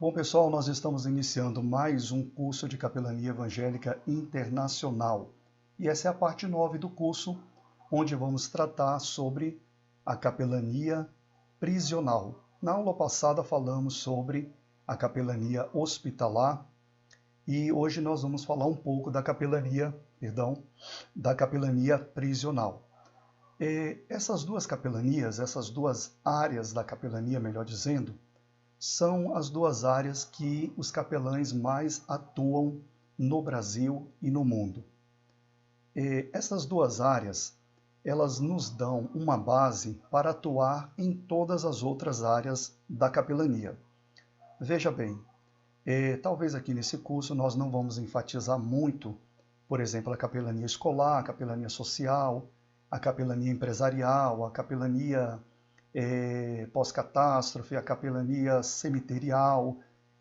Bom, pessoal, nós estamos iniciando mais um curso de Capelania Evangélica Internacional. E essa é a parte 9 do curso, onde vamos tratar sobre a capelania prisional. Na aula passada falamos sobre a capelania hospitalar e hoje nós vamos falar um pouco da capelania prisional. Essas duas capelanias, essas duas áreas da capelania, melhor dizendo, são as duas áreas que os capelães mais atuam no Brasil e no mundo. Essas duas áreas, elas nos dão uma base para atuar em todas as outras áreas da capelania. Veja bem, talvez aqui nesse curso nós não vamos enfatizar muito, por exemplo, a capelania escolar, a capelania social, a capelania empresarial, a capelania pós-catástrofe, a capelania cemiterial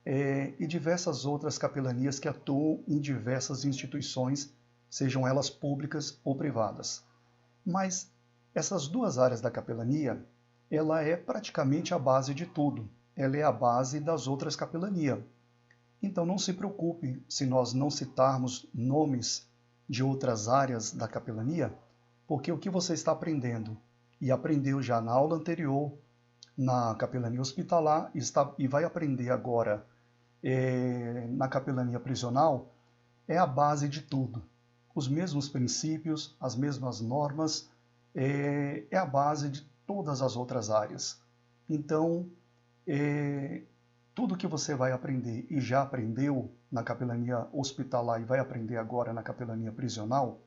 e diversas outras capelanias que atuam em diversas instituições, sejam elas públicas ou privadas. Mas essas duas áreas da capelania, ela é praticamente a base de tudo. Ela é a base das outras capelanias. Então não se preocupe se nós não citarmos nomes de outras áreas da capelania, porque o que você está aprendendo e aprendeu já na aula anterior, na capelania hospitalar, e vai aprender agora na capelania prisional, é a base de tudo. Os mesmos princípios, as mesmas normas, é a base de todas as outras áreas. Então, tudo que você vai aprender e já aprendeu na capelania hospitalar e vai aprender agora na capelania prisional,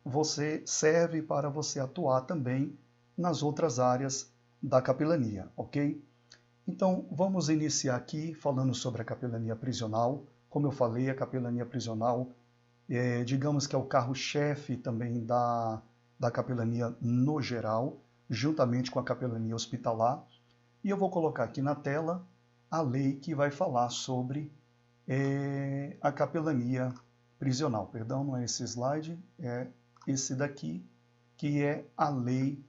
você serve para você atuar também nas outras áreas da capelania, ok? Então, vamos iniciar aqui falando sobre a capelania prisional. Como eu falei, a capelania prisional, digamos que é o carro-chefe também da capelania no geral, juntamente com a capelania hospitalar. E eu vou colocar aqui na tela a lei que vai falar sobre a capelania prisional. Perdão, não é esse slide, é esse daqui, que é a lei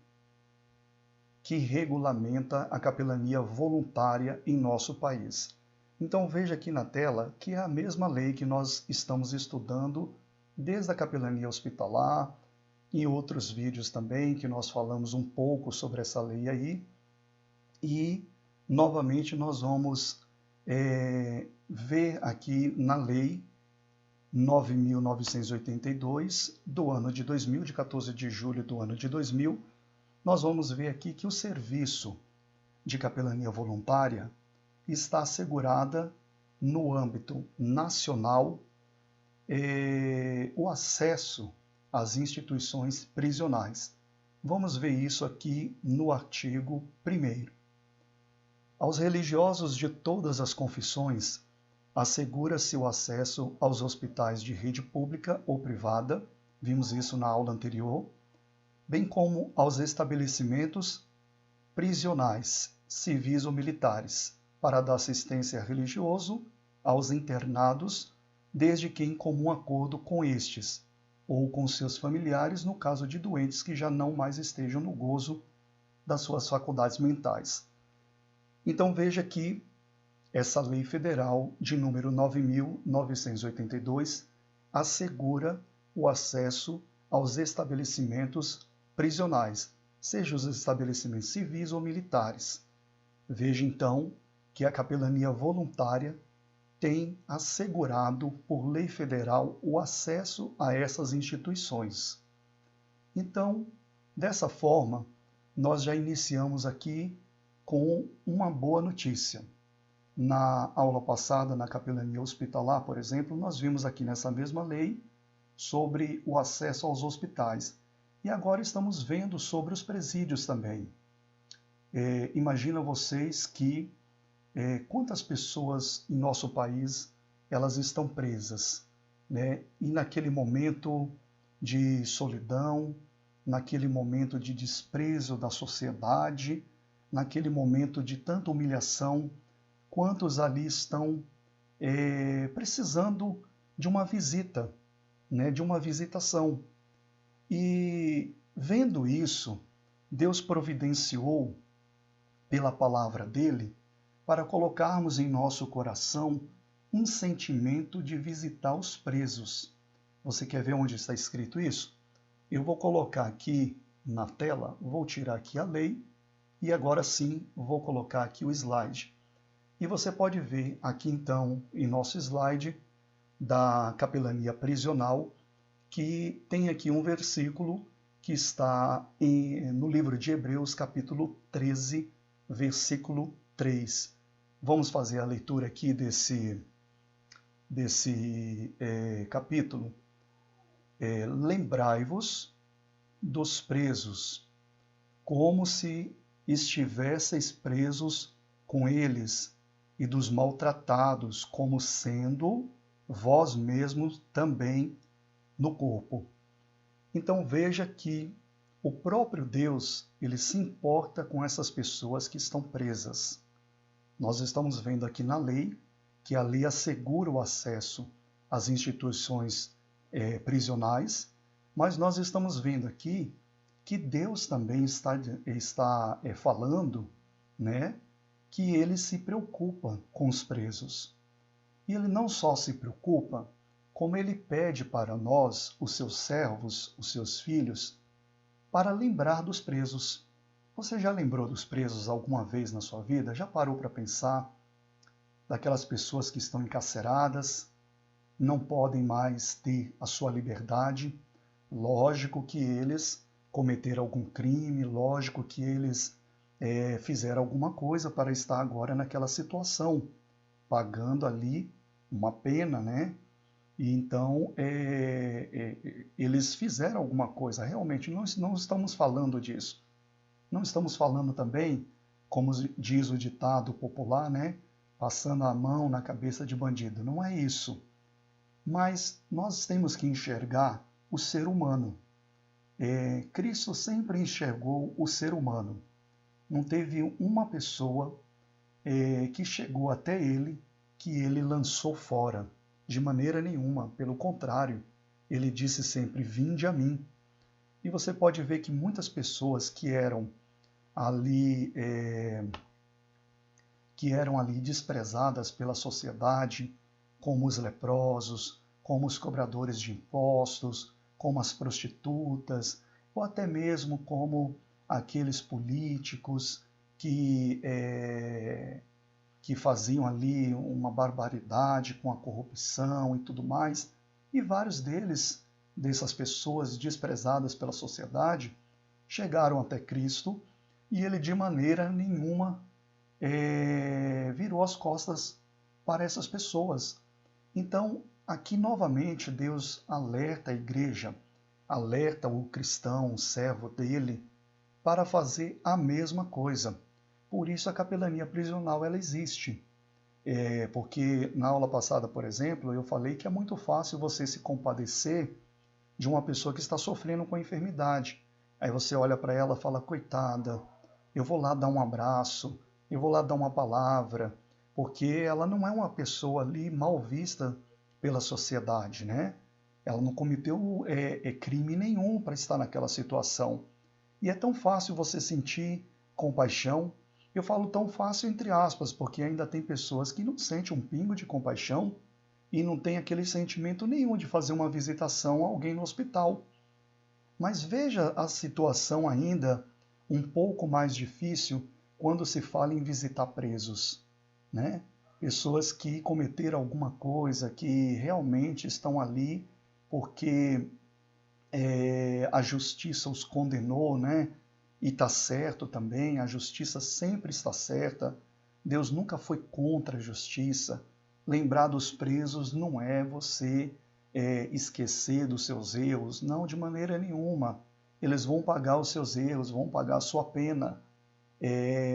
que regulamenta a capelania voluntária em nosso país. Então veja aqui na tela que é a mesma lei que nós estamos estudando desde a capelania hospitalar, em outros vídeos também, que nós falamos um pouco sobre essa lei aí. E, novamente, nós vamos ver aqui na lei 9.982 do ano de 2000, de 14 de julho do ano de 2000, nós vamos ver aqui que o serviço de capelania voluntária está assegurada no âmbito nacional o acesso às instituições prisionais. Vamos ver isso aqui no artigo 1º. Aos religiosos de todas as confissões, assegura-se o acesso aos hospitais de rede pública ou privada, vimos isso na aula anterior, bem como aos estabelecimentos prisionais, civis ou militares, para dar assistência religioso aos internados, desde que em comum acordo com estes, ou com seus familiares, no caso de doentes que já não mais estejam no gozo das suas faculdades mentais. Então veja que essa lei federal de número 9.982 assegura o acesso aos estabelecimentos prisionais, seja os estabelecimentos civis ou militares. Veja então que a capelania voluntária tem assegurado por lei federal o acesso a essas instituições. Então, dessa forma, nós já iniciamos aqui com uma boa notícia. Na aula passada, na capelania hospitalar, por exemplo, nós vimos aqui nessa mesma lei sobre o acesso aos hospitais. E agora estamos vendo sobre os presídios também. Imagina vocês que quantas pessoas em nosso país elas estão presas, né? E naquele momento de solidão, naquele momento de desprezo da sociedade, naquele momento de tanta humilhação, quantos ali estão precisando de uma visita, né? De uma visitação. E vendo isso, Deus providenciou, pela palavra dele, para colocarmos em nosso coração um sentimento de visitar os presos. Você quer ver onde está escrito isso? Eu vou colocar aqui na tela, vou tirar aqui a lei e agora sim vou colocar aqui o slide. E você pode ver aqui então em nosso slide da capelania prisional que tem aqui um versículo que está no livro de Hebreus, capítulo 13, versículo 3. Vamos fazer a leitura aqui desse capítulo. Lembrai-vos dos presos, como se estivesseis presos com eles, e dos maltratados, como sendo vós mesmos também no corpo. Então veja que o próprio Deus, ele se importa com essas pessoas que estão presas. Nós estamos vendo aqui na lei que a lei assegura o acesso às instituições prisionais, mas nós estamos vendo aqui que Deus também está falando, né, que ele se preocupa com os presos. E ele não só se preocupa, como ele pede para nós, os seus servos, os seus filhos, para lembrar dos presos. Você já lembrou dos presos alguma vez na sua vida? Já parou para pensar daquelas pessoas que estão encarceradas, não podem mais ter a sua liberdade? Lógico que eles cometeram algum crime, lógico que eles fizeram alguma coisa para estar agora naquela situação, pagando ali uma pena, né? E então eles fizeram alguma coisa. Realmente, nós não estamos falando disso. Não estamos falando também, como diz o ditado popular, né? Passando a mão na cabeça de bandido. Não é isso. Mas nós temos que enxergar o ser humano. Cristo sempre enxergou o ser humano. Não teve uma pessoa que chegou até ele que ele lançou fora. De maneira nenhuma, pelo contrário, ele disse sempre, vinde a mim. E você pode ver que muitas pessoas que eram ali desprezadas pela sociedade, como os leprosos, como os cobradores de impostos, como as prostitutas, ou até mesmo como aqueles políticos que faziam ali uma barbaridade com a corrupção e tudo mais, e vários dessas pessoas desprezadas pela sociedade, chegaram até Cristo e ele de maneira nenhuma virou as costas para essas pessoas. Então, aqui novamente Deus alerta a igreja, alerta o cristão, o servo dele, para fazer a mesma coisa. Por isso a capelania prisional ela existe. Porque na aula passada, por exemplo, eu falei que é muito fácil você se compadecer de uma pessoa que está sofrendo com a enfermidade. Aí você olha para ela e fala, coitada, eu vou lá dar um abraço, eu vou lá dar uma palavra, porque ela não é uma pessoa ali mal vista pela sociedade, né? Ela não cometeu crime nenhum para estar naquela situação. E é tão fácil você sentir compaixão. Eu falo tão fácil entre aspas, porque ainda tem pessoas que não sentem um pingo de compaixão e não tem aquele sentimento nenhum de fazer uma visitação a alguém no hospital. Mas veja a situação ainda um pouco mais difícil quando se fala em visitar presos, né? Pessoas que cometeram alguma coisa, que realmente estão ali porque a justiça os condenou, né? E está certo também, a justiça sempre está certa. Deus nunca foi contra a justiça. Lembrar dos presos não é você esquecer dos seus erros, não, de maneira nenhuma. Eles vão pagar os seus erros, vão pagar a sua pena.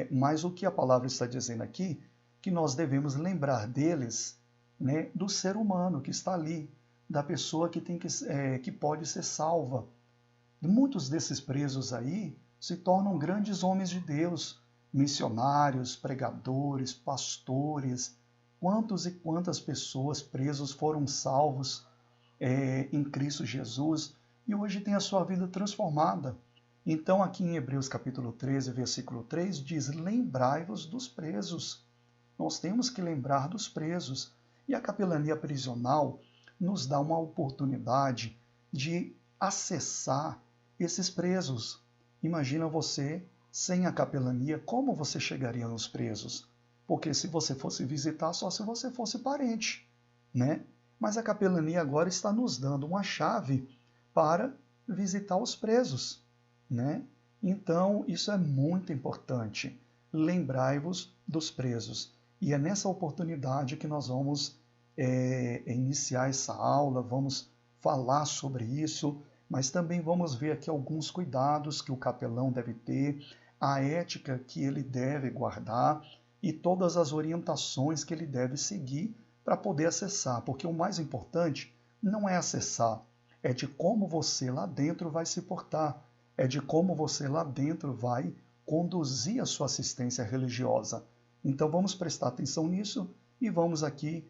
Mas o que a palavra está dizendo aqui, que nós devemos lembrar deles, né, do ser humano que está ali, da pessoa que pode ser salva. Muitos desses presos aí se tornam grandes homens de Deus, missionários, pregadores, pastores. Quantos e quantas pessoas presos foram salvos em Cristo Jesus e hoje têm a sua vida transformada. Então aqui em Hebreus capítulo 13, versículo 3 diz, lembrai-vos dos presos. nós temos que lembrar dos presos. E a capelania prisional nos dá uma oportunidade de acessar esses presos. Imagina você, sem a capelania, como você chegaria nos presos? Porque se você fosse visitar, só se você fosse parente, né? Mas a capelania agora está nos dando uma chave para visitar os presos, né? Então, isso é muito importante. Lembrai-vos dos presos. E é nessa oportunidade que nós vamos iniciar essa aula, vamos falar sobre isso, mas também vamos ver aqui alguns cuidados que o capelão deve ter, a ética que ele deve guardar e todas as orientações que ele deve seguir para poder acessar, porque o mais importante não é acessar, é de como você lá dentro vai se portar, é de como você lá dentro vai conduzir a sua assistência religiosa. Então vamos prestar atenção nisso e vamos aqui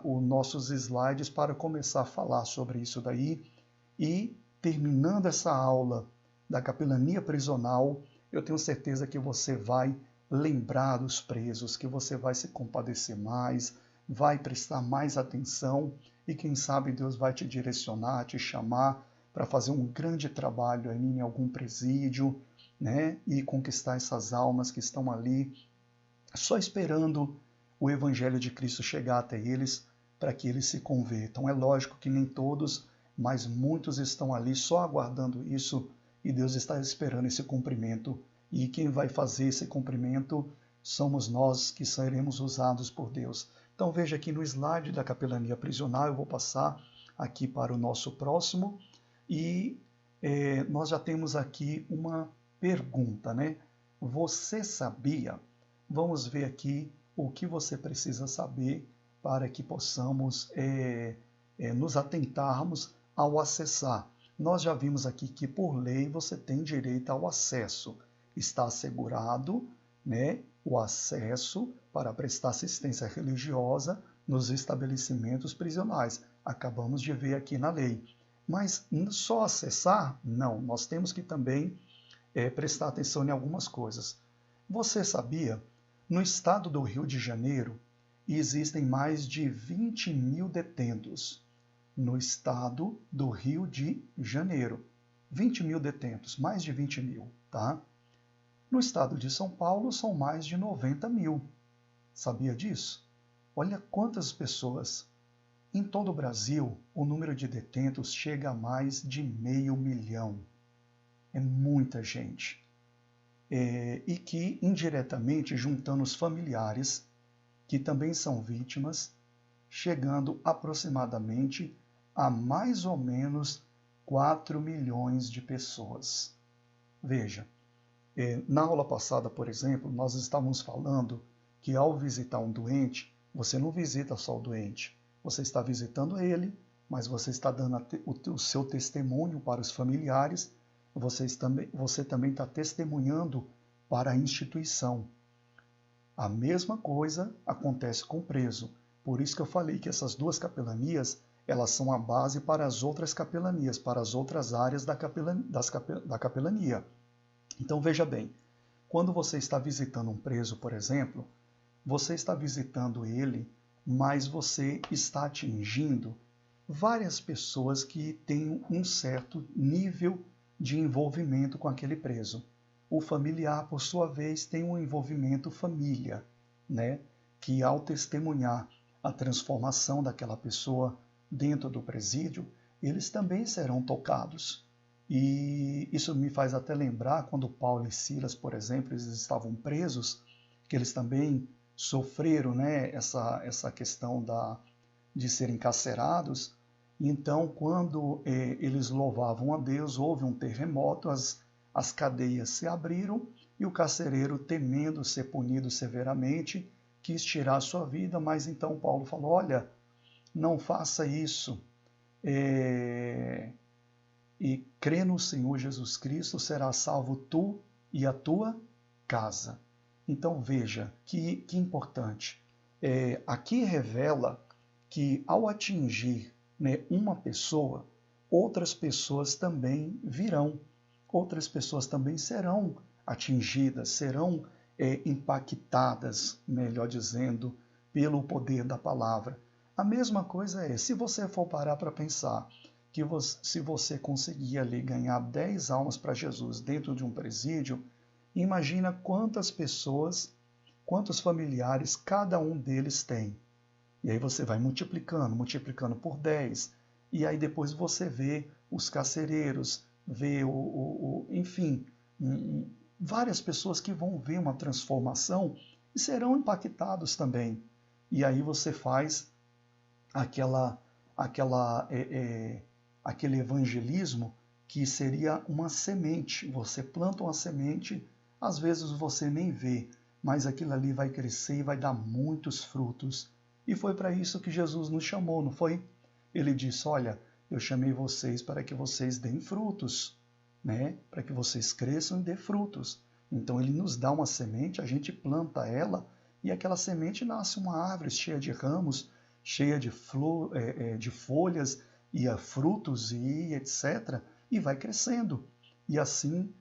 os nossos slides para começar a falar sobre isso daí. E terminando essa aula da capelania prisional, eu tenho certeza que você vai lembrar dos presos, que você vai se compadecer mais, vai prestar mais atenção e quem sabe Deus vai te direcionar, te chamar para fazer um grande trabalho aí em algum presídio, né? E conquistar essas almas que estão ali só esperando o Evangelho de Cristo chegar até eles para que eles se convertam. É lógico que nem todos, mas muitos estão ali só aguardando isso e Deus está esperando esse cumprimento. E quem vai fazer esse cumprimento somos nós que seremos usados por Deus. Então veja aqui no slide da capelania prisional, eu vou passar aqui para o nosso próximo e nós já temos aqui uma pergunta, né? Você sabia? Vamos ver aqui o que você precisa saber para que possamos nos atentarmos ao acessar. Nós já vimos aqui que, por lei, você tem direito ao acesso. Está assegurado, né, o acesso para prestar assistência religiosa nos estabelecimentos prisionais. Acabamos de ver aqui na lei. Mas só acessar? Não, nós temos que também prestar atenção em algumas coisas. Você sabia? No estado do Rio de Janeiro, existem mais de 20 mil detentos. No estado do Rio de Janeiro, 20 mil detentos, mais de 20 mil, tá? No estado de São Paulo, são mais de 90 mil. Sabia disso? Olha quantas pessoas. Em todo o Brasil, o número de detentos chega a mais de 500 mil. É muita gente. E que, indiretamente, juntando os familiares, que também são vítimas, chegando aproximadamente a mais ou menos 4 milhões de pessoas. Veja, na aula passada, por exemplo, nós estávamos falando que ao visitar um doente, você não visita só o doente, você está visitando ele, mas você está dando o seu testemunho para os familiares, você também está testemunhando para a instituição. A mesma coisa acontece com o preso. Por isso que eu falei que essas duas capelanias, elas são a base para as outras capelanias, para as outras áreas da capelania. Então veja bem, quando você está visitando um preso, por exemplo, você está visitando ele, mas você está atingindo várias pessoas que têm um certo nível de envolvimento com aquele preso. O familiar, por sua vez, tem um envolvimento família, né? Que ao testemunhar a transformação daquela pessoa dentro do presídio, eles também serão tocados. E isso me faz até lembrar quando Paulo e Silas, por exemplo, eles estavam presos, que eles também sofreram, né, essa questão de serem encarcerados. Então, quando eles louvavam a Deus, houve um terremoto, as cadeias se abriram e o carcereiro, temendo ser punido severamente, quis tirar a sua vida, mas então Paulo falou, olha, não faça isso, e crê no Senhor Jesus Cristo, será salvo tu e a tua casa. Então veja, que importante. Aqui revela que ao atingir, né, uma pessoa, outras pessoas também virão, outras pessoas também serão atingidas, serão impactadas, melhor dizendo, pelo poder da palavra. A mesma coisa é, se você for parar para pensar, que se você conseguir ali ganhar 10 almas para Jesus dentro de um presídio, imagina quantas pessoas, quantos familiares cada um deles tem. E aí você vai multiplicando, multiplicando por 10, e aí depois você vê os carcereiros, vê enfim, várias pessoas que vão ver uma transformação e serão impactados também. E aí você faz aquele evangelismo que seria uma semente. Você planta uma semente, às vezes você nem vê, mas aquilo ali vai crescer e vai dar muitos frutos. E foi para isso que Jesus nos chamou, não foi? Ele disse, olha, eu chamei vocês para que vocês deem frutos, né? Para que vocês cresçam e dêem frutos. Então ele nos dá uma semente, a gente planta ela e aquela semente nasce uma árvore cheia de ramos, cheia de folhas e frutos e etc. E vai crescendo. E assim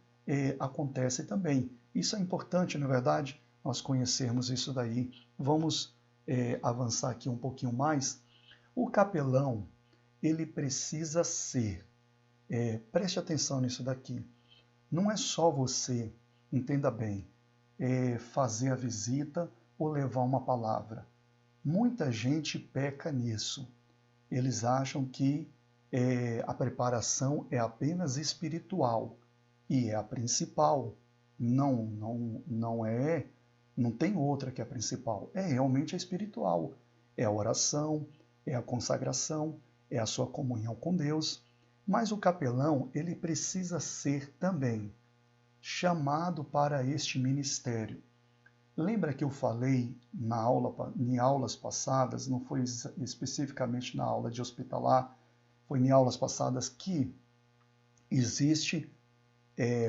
acontece também. Isso é importante, na verdade, nós conhecermos isso daí. Vamos avançar aqui um pouquinho mais. O capelão, ele precisa ser, preste atenção nisso daqui, não é só você, entenda bem, fazer a visita ou levar uma palavra. Muita gente peca nisso. Eles acham que a preparação é apenas espiritual e é a principal. Não é, não tem outra que é a principal. É realmente a espiritual. É a oração, é a consagração, é a sua comunhão com Deus. Mas o capelão, ele precisa ser também chamado para este ministério. Lembra que eu falei em aulas passadas, não foi especificamente na aula de hospitalar, foi em aulas passadas que existe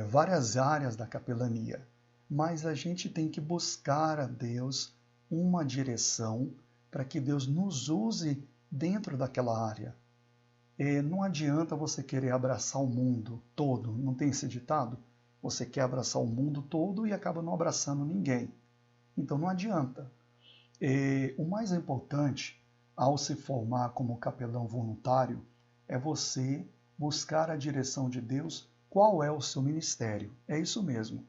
várias áreas da capelania, mas a gente tem que buscar a Deus uma direção para que Deus nos use dentro daquela área. Não adianta você querer abraçar o mundo todo, não tem esse ditado? Você quer abraçar o mundo todo e acaba não abraçando ninguém. Então não adianta. O mais importante ao se formar como capelão voluntário é você buscar a direção de Deus, qual é o seu ministério. É isso mesmo.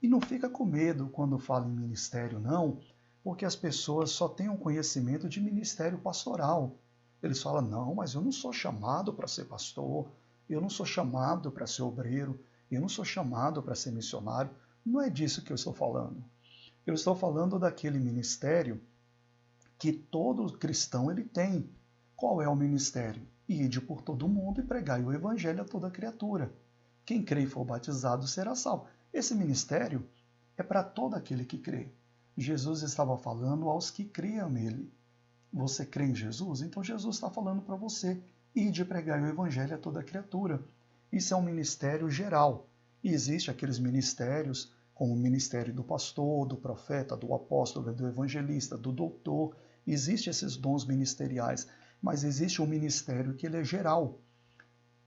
E não fica com medo quando fala em ministério, não, porque as pessoas só têm um conhecimento de ministério pastoral. Eles falam, não, mas eu não sou chamado para ser pastor, eu não sou chamado para ser obreiro, eu não sou chamado para ser missionário. Não é disso que eu estou falando. Eu estou falando daquele ministério que todo cristão ele tem. Qual é o ministério? Ide por todo mundo e pregai o evangelho a toda criatura. Quem crê e for batizado será salvo. Esse ministério é para todo aquele que crê. Jesus estava falando aos que criam nele. Você crê em Jesus? Então Jesus está falando para você. Ide pregai o evangelho a toda criatura. Isso é um ministério geral. E existem aqueles ministérios como o ministério do pastor, do profeta, do apóstolo, do evangelista, do doutor. Existem esses dons ministeriais, mas existe um ministério que ele é geral.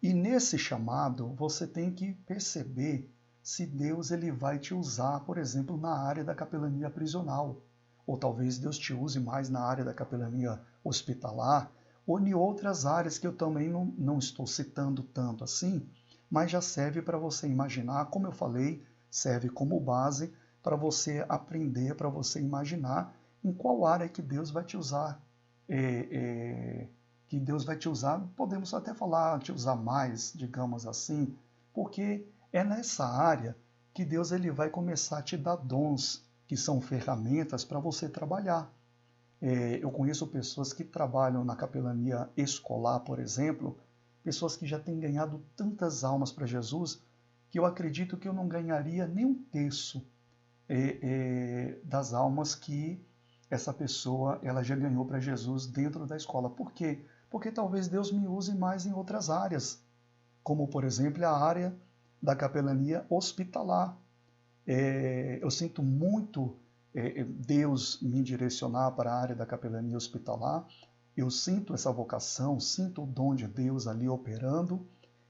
E nesse chamado, você tem que perceber se Deus ele vai te usar, por exemplo, na área da capelania prisional. Ou talvez Deus te use mais na área da capelania hospitalar, ou em outras áreas que eu também não estou citando tanto assim, mas já serve para você imaginar, como eu falei, serve como base para você aprender, para você imaginar em qual área que Deus vai te usar. Que Deus vai te usar, podemos até falar, te usar mais, digamos assim, porque é nessa área que Deus ele vai começar a te dar dons, que são ferramentas para você trabalhar. Eu conheço pessoas que trabalham na capelania escolar, por exemplo, pessoas que já têm ganhado tantas almas para Jesus, que eu acredito que eu não ganharia nem um terço das almas que essa pessoa ela já ganhou para Jesus dentro da escola. Por quê? Porque talvez Deus me use mais em outras áreas, como, por exemplo, a área da capelania hospitalar. Eu sinto muito Deus me direcionar para a área da capelania hospitalar. Eu sinto essa vocação, sinto o dom de Deus ali operando,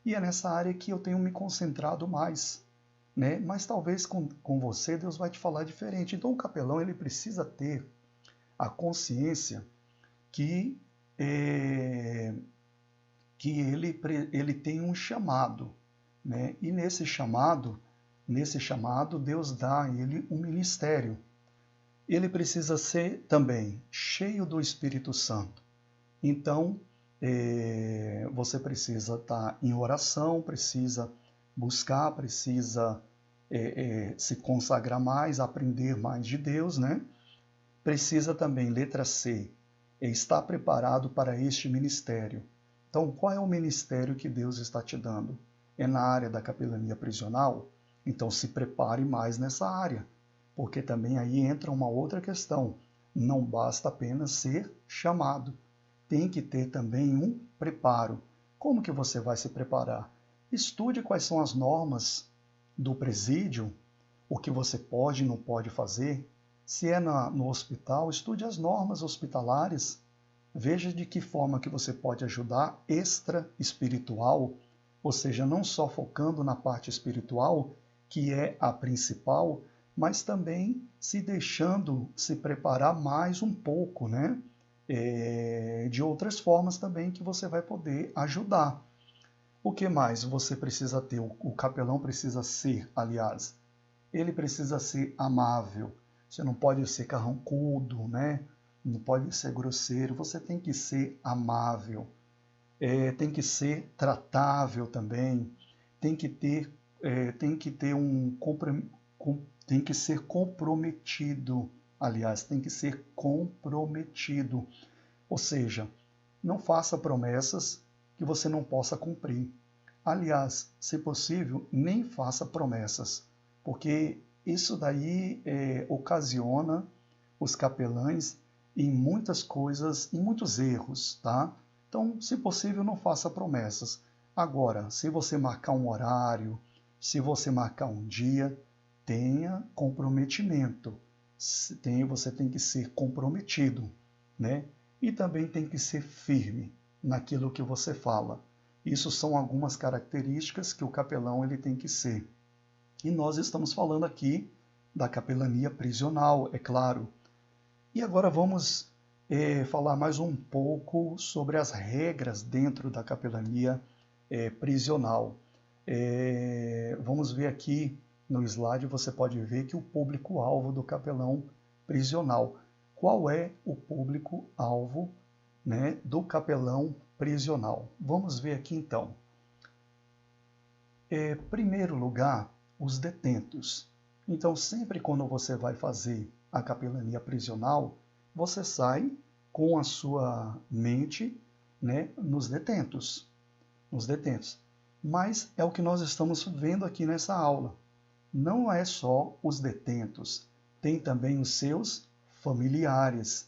e é nessa área que eu tenho me concentrado mais. né? Mas talvez com você Deus vai te falar diferente. Então o capelão ele precisa ter a consciência que, que ele tem um chamado, né? E nesse chamado Deus dá a ele um ministério. Ele precisa ser também cheio do Espírito Santo. Então, você precisa estar em oração, precisa buscar, precisa se consagrar mais, aprender mais de Deus, né? Precisa também, letra C, estar preparado para este ministério. Então, qual é o ministério que Deus está te dando? É na área da capelania prisional? Então, se prepare mais nessa área, porque também aí entra uma outra questão. Não basta apenas ser chamado, tem que ter também um preparo. Como que você vai se preparar? Estude quais são as normas do presídio, o que você pode e não pode fazer. Se é no hospital, estude as normas hospitalares. Veja de que forma que você pode ajudar extra-espiritual, ou seja, não só focando na parte espiritual, que é a principal, mas também se deixando se preparar mais um pouco, né? De outras formas também que você vai poder ajudar. O que mais você precisa ter? O capelão precisa ser, aliás, ele precisa ser amável. Você não pode ser carrancudo, né? Não pode ser grosseiro. Você tem que ser amável. Tem que ser tratável também. Tem que ter tem que ser comprometido. Aliás, tem que ser comprometido. Ou seja, não faça promessas que você não possa cumprir. Aliás, se possível, nem faça promessas, porque isso daí ocasiona os capelães em muitas coisas, em muitos erros, tá? Então, se possível, não faça promessas. Agora, se você marcar um horário, se você marcar um dia, tenha comprometimento. Você tem que ser comprometido, né? E também tem que ser firme naquilo que você fala. Isso são algumas características que o capelão ele tem que ser. E nós estamos falando aqui da capelania prisional, é claro. E agora vamos falar mais um pouco sobre as regras dentro da capelania prisional. Vamos ver aqui no slide, você pode ver que o público-alvo do capelão prisional. Qual é o público-alvo, né, do capelão prisional? Vamos ver aqui então. Primeiro lugar, os detentos. Então, sempre quando você vai fazer a capelania prisional, você sai com a sua mente, né, nos detentos. Mas é o que nós estamos vendo aqui nessa aula. Não é só os detentos, tem também os seus familiares,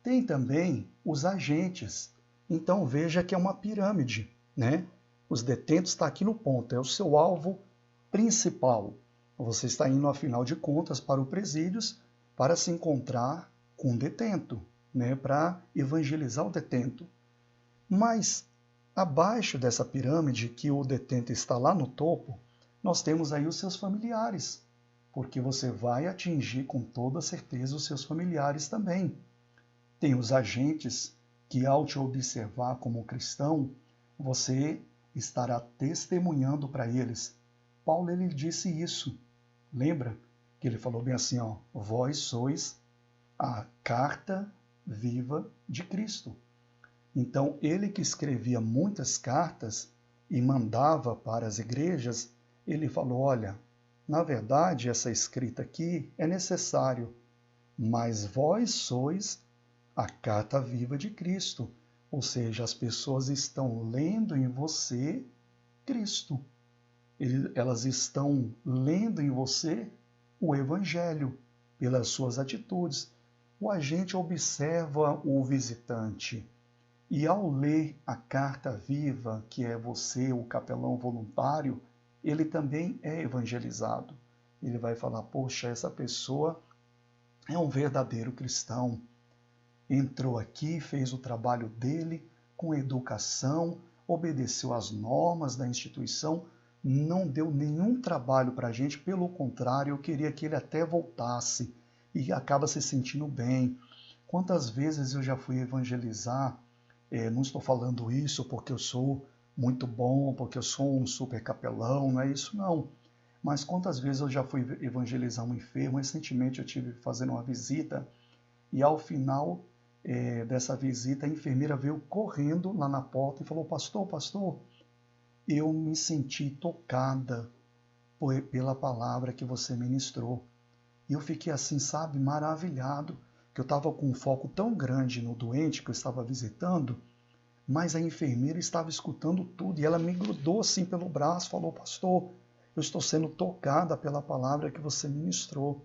tem também os agentes. Então veja que é uma pirâmide, né? Os detentos está aqui no ponto, é o seu alvo principal. Você está indo, afinal de contas, para o presídios para se encontrar com o detento, né? Para evangelizar o detento. Mas abaixo dessa pirâmide, que o detento está lá no topo, nós temos aí os seus familiares, porque você vai atingir com toda certeza os seus familiares também. Tem os agentes que, ao te observar como cristão, você estará testemunhando para eles. Paulo ele disse isso. Lembra que ele falou bem assim, ó, vós sois a carta viva de Cristo. Então, ele que escrevia muitas cartas e mandava para as igrejas, ele falou, olha, na verdade, essa escrita aqui é necessário, mas vós sois a carta viva de Cristo. Ou seja, as pessoas estão lendo em você Cristo. Elas estão lendo em você o Evangelho, pelas suas atitudes. O agente observa o visitante. E ao ler a carta viva, que é você, o capelão voluntário, ele também é evangelizado. Ele vai falar, poxa, essa pessoa é um verdadeiro cristão. Entrou aqui, fez o trabalho dele com educação, obedeceu às normas da instituição, não deu nenhum trabalho para a gente, pelo contrário, eu queria que ele até voltasse e acaba se sentindo bem. Quantas vezes eu já fui evangelizar, não estou falando isso porque eu sou muito bom, porque eu sou um super capelão, não é isso não. Mas quantas vezes eu já fui evangelizar um enfermo. Recentemente eu tive fazendo uma visita e ao final dessa visita a enfermeira veio correndo lá na porta e falou: pastor, eu me senti tocada pela palavra que você ministrou. E eu fiquei assim, sabe, maravilhado, que eu estava com um foco tão grande no doente que eu estava visitando, mas a enfermeira estava escutando tudo e ela me grudou assim pelo braço, falou: pastor, eu estou sendo tocada pela palavra que você ministrou.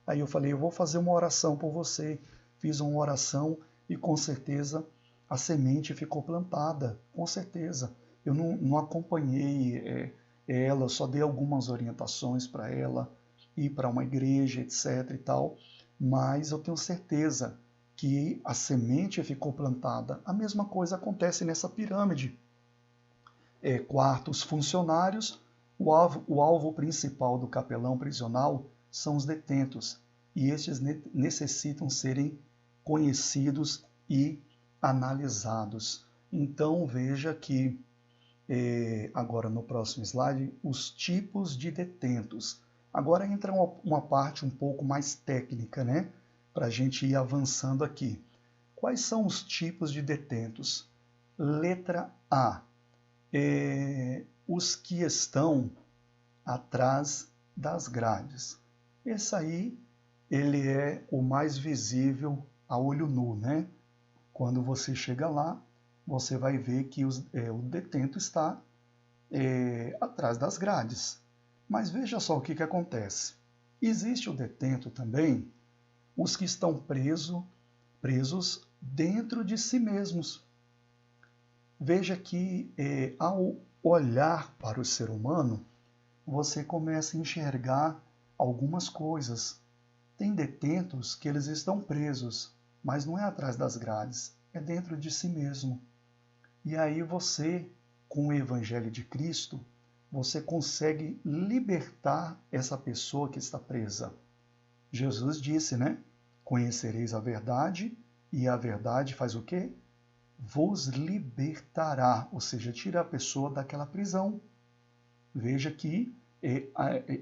Aí eu falei: eu vou fazer uma oração por você. Fiz uma oração e com certeza a semente ficou plantada, com certeza. Eu não acompanhei ela, só dei algumas orientações para ela, ir para uma igreja, etc e tal, mas eu tenho certeza que a semente ficou plantada. A mesma coisa acontece nessa pirâmide. Quartos funcionários, o alvo principal do capelão prisional são os detentos, e estes necessitam serem conhecidos e analisados. Então veja que, agora no próximo slide, os tipos de detentos. Agora entra uma parte um pouco mais técnica, né? Para a gente ir avançando aqui. Quais são os tipos de detentos? Letra A. Os que estão atrás das grades. Esse aí, ele é o mais visível a olho nu, né? Quando você chega lá, você vai ver que o detento está atrás das grades. Mas veja só o que acontece. Existe o detento também, os que estão presos dentro de si mesmos. Veja que ao olhar para o ser humano, você começa a enxergar algumas coisas. Tem detentos que eles estão presos, mas não é atrás das grades, é dentro de si mesmo. E aí você, com o Evangelho de Cristo, você consegue libertar essa pessoa que está presa. Jesus disse, né? Conhecereis a verdade, e a verdade faz o quê? Vos libertará, ou seja, tira a pessoa daquela prisão. Veja que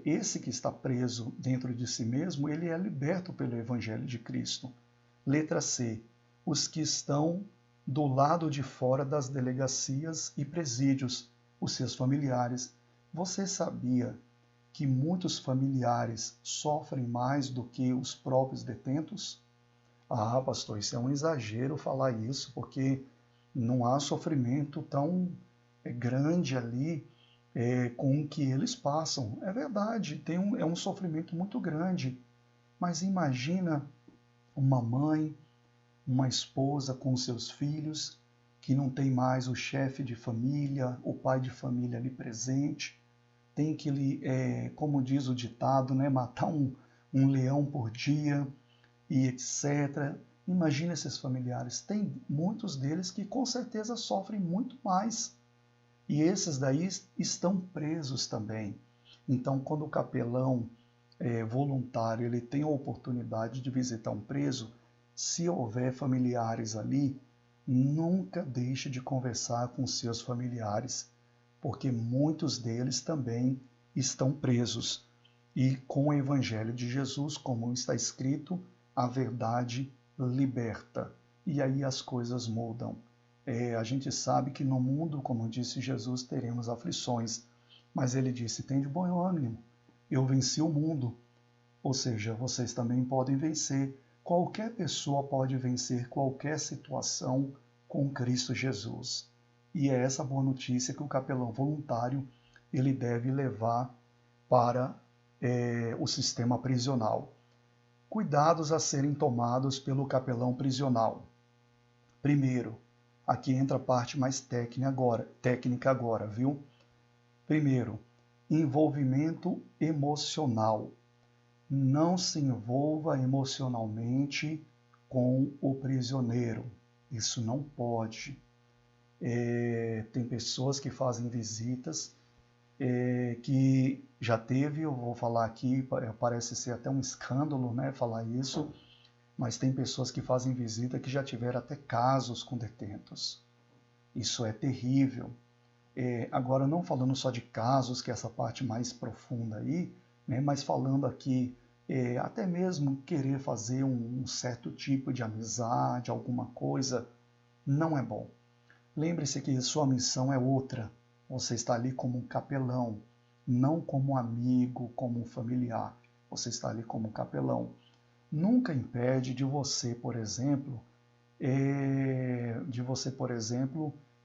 esse que está preso dentro de si mesmo, ele é liberto pelo Evangelho de Cristo. Letra C. Os que estão do lado de fora das delegacias e presídios, os seus familiares. Você sabia que muitos familiares sofrem mais do que os próprios detentos? Ah, pastor, isso é um exagero falar isso, porque não há sofrimento tão grande ali com o que eles passam. É verdade, é um sofrimento muito grande, mas imagina uma mãe, uma esposa com seus filhos, que não tem mais o chefe de família, o pai de família ali presente, tem que, como diz o ditado, né, matar um leão por dia e etc. Imagina esses familiares. Tem muitos deles que com certeza sofrem muito mais. E esses daí estão presos também. Então, quando o capelão voluntário ele tem a oportunidade de visitar um preso, se houver familiares ali, nunca deixe de conversar com seus familiares, porque muitos deles também estão presos. E com o Evangelho de Jesus, como está escrito, a verdade liberta. E aí as coisas mudam. A gente sabe que no mundo, como disse Jesus, teremos aflições, mas ele disse: tem de bom ânimo, eu venci o mundo. Ou seja, vocês também podem vencer. Qualquer pessoa pode vencer qualquer situação com Cristo Jesus. E é essa boa notícia que o capelão voluntário ele deve levar para o sistema prisional. Cuidados a serem tomados pelo capelão prisional. Primeiro, aqui entra a parte mais técnica agora, viu? Primeiro, envolvimento emocional. Não se envolva emocionalmente com o prisioneiro. Isso não pode. Tem pessoas que fazem visitas que já teve, eu vou falar aqui, parece ser até um escândalo, né, falar isso, mas tem pessoas que fazem visita que já tiveram até casos com detentos. Isso é terrível. Agora, não falando só de casos, que é essa parte mais profunda aí, né, mas falando aqui, até mesmo querer fazer um certo tipo de amizade, alguma coisa, não é bom. Lembre-se que sua missão é outra. Você está ali como um capelão, não como um amigo, como um familiar. Você está ali como um capelão. Nunca impede de você, por exemplo,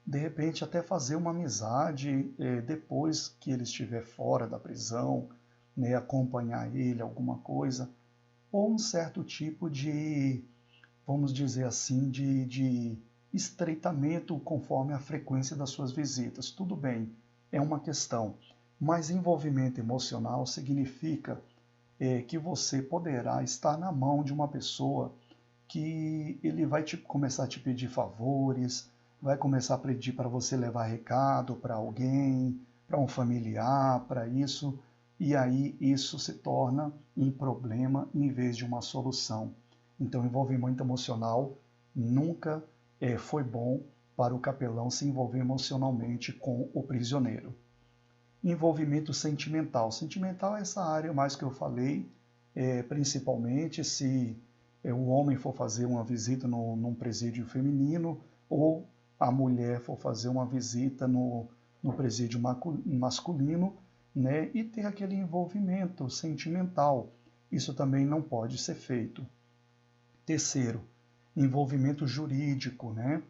de repente até fazer uma amizade depois que ele estiver fora da prisão, né, acompanhar ele, alguma coisa, ou um certo tipo de, vamos dizer assim, de estreitamento conforme a frequência das suas visitas. Tudo bem, é uma questão, mas envolvimento emocional significa que você poderá estar na mão de uma pessoa que ele vai começar a te pedir favores, vai começar a pedir para você levar recado para alguém, para um familiar, para isso, e aí isso se torna um problema em vez de uma solução. Então, envolvimento emocional nunca foi bom para o capelão se envolver emocionalmente com o prisioneiro. Envolvimento sentimental. Sentimental é essa área mais que eu falei, principalmente se o homem for fazer uma visita num presídio feminino ou a mulher for fazer uma visita no presídio masculino, né, e ter aquele envolvimento sentimental. Isso também não pode ser feito. Terceiro, envolvimento jurídico, né?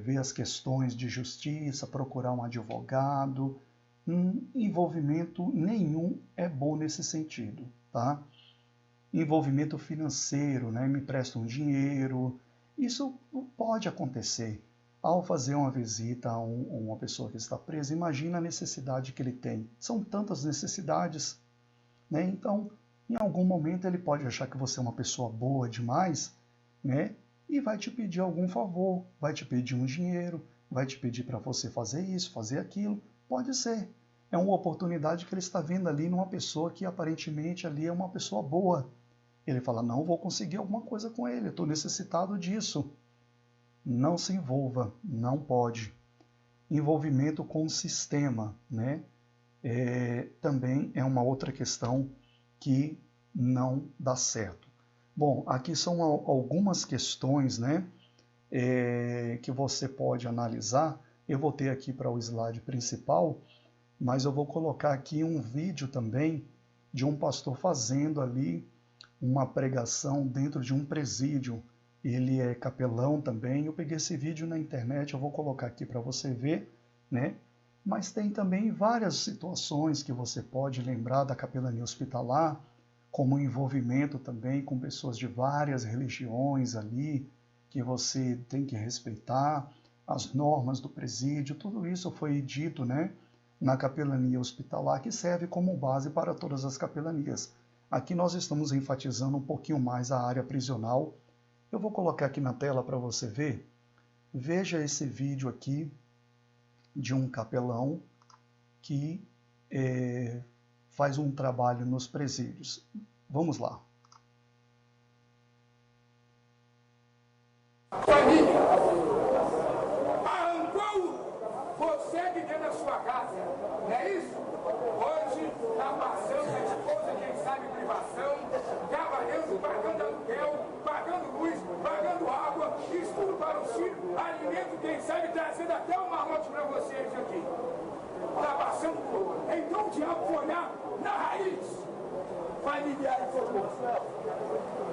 Ver as questões de justiça, procurar um advogado. Envolvimento nenhum é bom nesse sentido, tá? Envolvimento financeiro, né? Me prestam dinheiro. Isso pode acontecer. Ao fazer uma visita a uma pessoa que está presa, imagina a necessidade que ele tem. São tantas necessidades, né? Então, em algum momento ele pode achar que você é uma pessoa boa demais, né? E vai te pedir algum favor, vai te pedir um dinheiro, vai te pedir para você fazer isso, fazer aquilo. Pode ser. É uma oportunidade que ele está vendo ali numa pessoa que aparentemente ali é uma pessoa boa. Ele fala, não, vou conseguir alguma coisa com ele, estou necessitado disso. Não se envolva, não pode. Envolvimento com o sistema, né? Também é uma outra questão que não dá certo. Bom, aqui são algumas questões, né, que você pode analisar. Eu vou ter aqui para o slide principal, mas eu vou colocar aqui um vídeo também de um pastor fazendo ali uma pregação dentro de um presídio. Ele é capelão também. Eu peguei esse vídeo na internet, eu vou colocar aqui para você ver, né? Mas tem também várias situações que você pode lembrar da capelania hospitalar, como envolvimento também com pessoas de várias religiões ali, que você tem que respeitar, as normas do presídio, tudo isso foi dito, né, na capelania hospitalar, que serve como base para todas as capelanias. Aqui nós estamos enfatizando um pouquinho mais a área prisional. Eu vou colocar aqui na tela para você ver. Veja esse vídeo aqui de um capelão que faz um trabalho nos presídios. Vamos lá. Família, arrancou você de dentro da sua casa, não é isso? Hoje está passando a esposa, quem sabe privação, trabalhando, pagando aluguel, pagando luz, pagando água, estudo para os filhos, alimento, quem sabe trazendo até um malote para vocês aqui. Está passando por. Então o diabo foi olhar na raiz. Familiar e formação.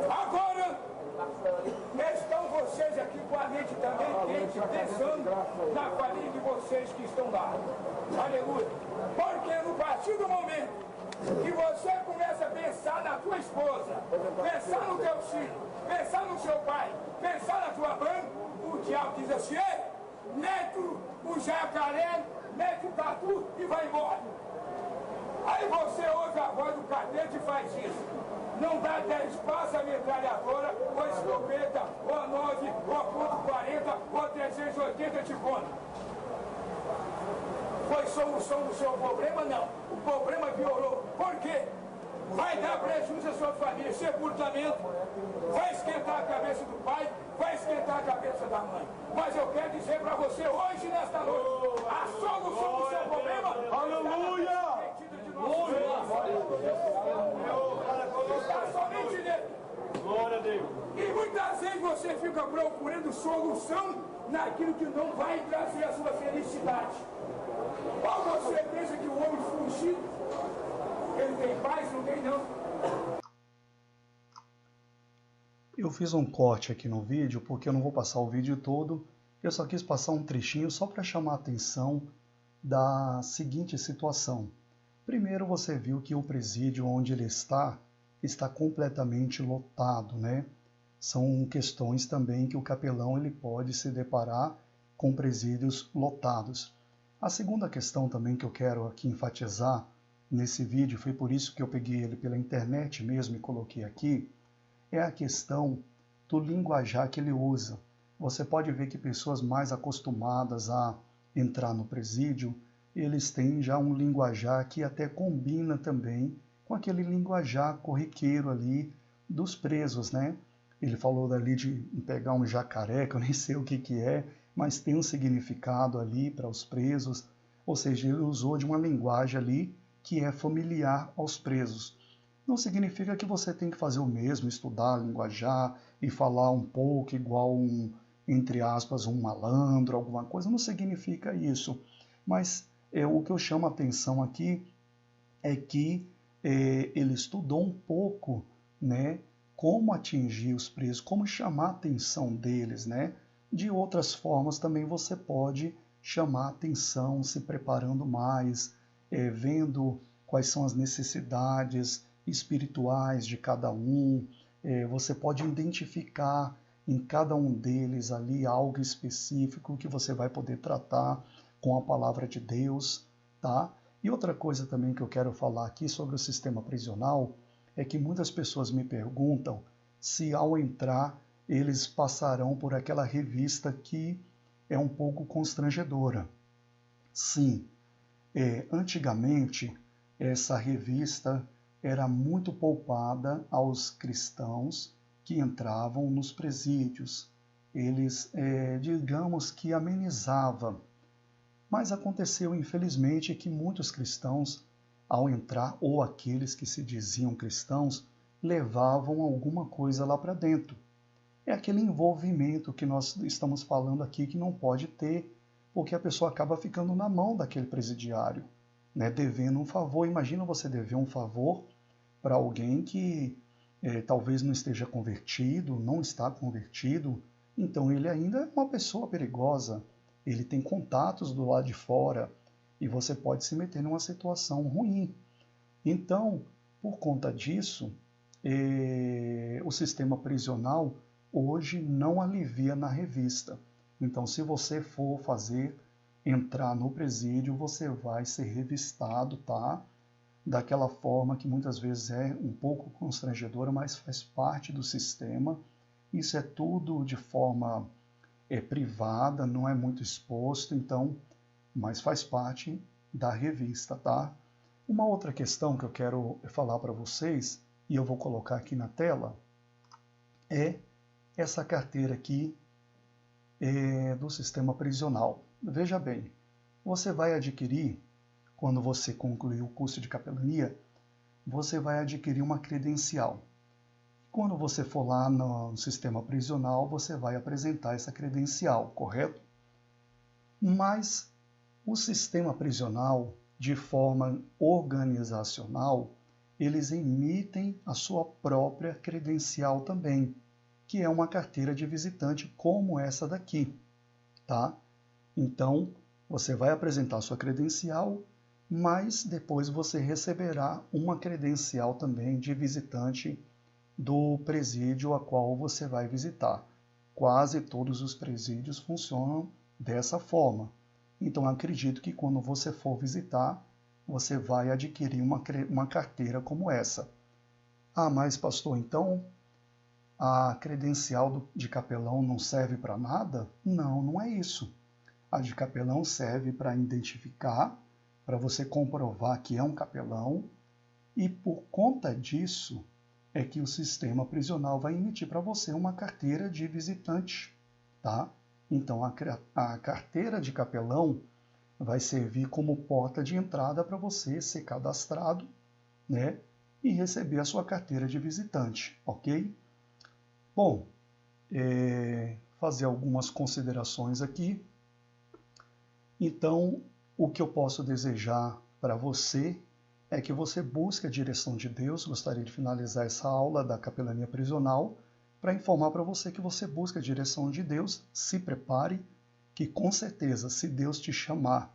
Agora estão vocês aqui com a mente também quente, pensando na família de vocês que estão lá. Aleluia. Porque no partir do momento que você começa a pensar na tua esposa, pensar no teu filho, pensar no seu pai, pensar na tua mãe, o diabo diz assim, mete o jacaré, mete o tatu e vai embora. Aí você ouve a voz do cadete e faz isso. Não dá 10 passos a metralhadora, ou a escopeta, ou a 9, ou a .40, ou a 380 de conta. Foi solução do seu problema? Não. O problema piorou. Por quê? Vai dar prejuízo à sua família, sepultamento, vai esquentar a cabeça do pai, vai esquentar a cabeça da mãe. Mas eu quero dizer para você hoje, nesta noite, a solução do seu problema está somente nele. Glória a Deus. E muitas vezes você fica procurando solução naquilo que não vai trazer a sua felicidade. Ou você pensa que o homem fugido, ele tem paz, não tem não. Eu fiz um corte aqui no vídeo porque eu não vou passar o vídeo todo. Eu só quis passar um trechinho só para chamar a atenção da seguinte situação. Primeiro você viu que o presídio onde ele está completamente lotado, né? São questões também que o capelão ele pode se deparar com presídios lotados. A segunda questão também que eu quero aqui enfatizar nesse vídeo, foi por isso que eu peguei ele pela internet mesmo e coloquei aqui, é a questão do linguajar que ele usa. Você pode ver que pessoas mais acostumadas a entrar no presídio, eles têm já um linguajar que até combina também com aquele linguajar corriqueiro ali dos presos, né? Ele falou dali de pegar um jacaré, que eu nem sei o que é, mas tem um significado ali para os presos, ou seja, ele usou de uma linguagem ali que é familiar aos presos. Não significa que você tem que fazer o mesmo, estudar, linguajar e falar um pouco igual entre aspas, um malandro, alguma coisa, não significa isso. Mas o que eu chamo a atenção aqui é que ele estudou um pouco, né, como atingir os presos, como chamar a atenção deles, né? De outras formas também você pode chamar a atenção, se preparando mais, vendo quais são as necessidades espirituais de cada um. Você pode identificar em cada um deles ali algo específico que você vai poder tratar com a palavra de Deus, tá? E outra coisa também que eu quero falar aqui sobre o sistema prisional é que muitas pessoas me perguntam se ao entrar eles passarão por aquela revista que é um pouco constrangedora. Sim, antigamente essa revista era muito poupada aos cristãos que entravam nos presídios. Eles, digamos que amenizava. Mas aconteceu, infelizmente, que muitos cristãos, ao entrar, ou aqueles que se diziam cristãos, levavam alguma coisa lá para dentro. É aquele envolvimento que nós estamos falando aqui que não pode ter, porque a pessoa acaba ficando na mão daquele presidiário, né, devendo um favor. Imagina você dever um favor para alguém que talvez não esteja convertido, não está convertido, então ele ainda é uma pessoa perigosa, ele tem contatos do lado de fora e você pode se meter numa situação ruim. Então, por conta disso, o sistema prisional hoje não alivia na revista. Então, se você for entrar no presídio, você vai ser revistado, tá? Daquela forma que muitas vezes é um pouco constrangedora, mas faz parte do sistema. Isso é tudo de forma privada, não é muito exposto, então, mas faz parte da revista, tá? Uma outra questão que eu quero falar para vocês, e eu vou colocar aqui na tela, é essa carteira aqui do sistema prisional. Veja bem, você vai adquirir, quando você concluir o curso de capelania, você vai adquirir uma credencial. Quando você for lá no sistema prisional, você vai apresentar essa credencial, correto? Mas o sistema prisional, de forma organizacional, eles emitem a sua própria credencial também, que é uma carteira de visitante como essa daqui, tá? Então, você vai apresentar a sua credencial, mas depois você receberá uma credencial também de visitante do presídio a qual você vai visitar. Quase todos os presídios funcionam dessa forma. Então, acredito que quando você for visitar, você vai adquirir uma carteira como essa. Ah, mas pastor, então a credencial de capelão não serve para nada? Não, não é isso. A de capelão serve para identificar para você comprovar que é um capelão, e por conta disso é que o sistema prisional vai emitir para você uma carteira de visitante, tá? Então a carteira de capelão vai servir como porta de entrada para você ser cadastrado, né? E receber a sua carteira de visitante, ok? Bom, fazer algumas considerações aqui. Então, o que eu posso desejar para você é que você busque a direção de Deus. Gostaria de finalizar essa aula da capelania prisional para informar para você que você busca a direção de Deus. Se prepare, que com certeza, se Deus te chamar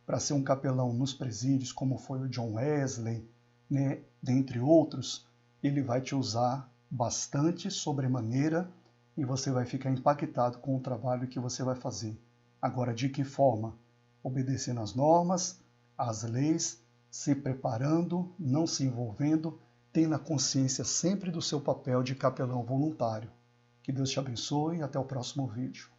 para ser um capelão nos presídios, como foi o John Wesley, né, dentre outros, ele vai te usar bastante, sobremaneira, e você vai ficar impactado com o trabalho que você vai fazer. Agora, de que forma? Obedecendo às normas, às leis, se preparando, não se envolvendo, tendo a consciência sempre do seu papel de capelão voluntário. Que Deus te abençoe e até o próximo vídeo.